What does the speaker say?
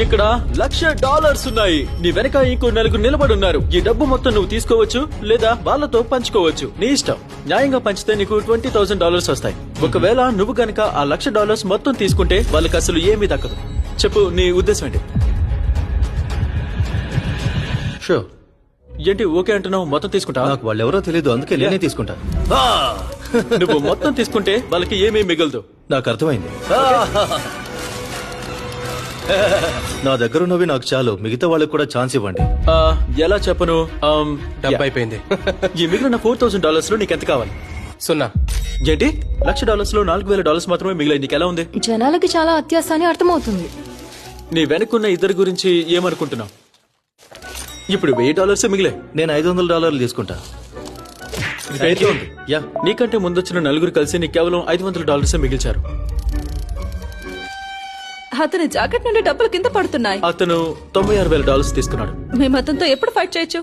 ఇక్కడ $1,00,000 ఉన్నాయి. నీ వెనక ఇంకో నలుగురు నిలబడి ఉన్నారు. ఈ డబ్బు మొత్తం నువ్వు తీసుకోవచ్చు లేదా వాళ్ళతో పంచుకోవచ్చు, నీ ఇష్టం. న్యాయంగా పంచితే నీకు $20,000 వస్తాయి. ఒకవేళ నువ్వు గనక ఆ $1,00,000 మొత్తం తీసుకుంటే వాళ్ళకి అసలు ఏమీ దక్కదు. చెప్పు, నీ ఉద్దేశం ఏంటి? షూర్. ఏంటి ఓకే అంటున్నావు? మొత్తం తీసుకుంటా? నాకు వాళ్ళెవరో తెలీదు, అందుకే నేనే తీసుకుంటా. నువ్వు మొత్తం తీసుకుంటే వాళ్ళకి ఏమీ మిగలదు. నాకు అర్థమైంది. నా దగ్గర ఉన్నవి నాకు చాలు, మిగతా వాళ్ళకి కూడా ఛాన్స్ ఇవ్వండి. ఎలా చెప్పను? డబ్బు అయిపోయింది. ఈ మిగిలిన $4,000 లో నీకెంత కావాలి? 0. ఏంటి $1,00,000 లో $4,000 మాత్రమే మిగిలాయి. నీకెలా ఉంది? జనాలకి చాలా అత్యాశ అని అర్థమవుతుంది. నీ వెనుకున్న ఇద్దరి గురించి ఏమనుకుంటున్నావు? ఇప్పుడు $1,000 మిగిలే. నేను $500 తీసుకుంటా. యా, నీకంటే ముందొచ్చిన నలుగురు కలిసి నీకు కేవలం $500 మిగిల్చారు. అతని జాకెట్ నుండి డబ్బులు కింద పడుతున్నాయి. అతను $96,000 తీసుకున్నాడు. మేము అతనితో ఎప్పుడు ఫైట్ చేయొచ్చు?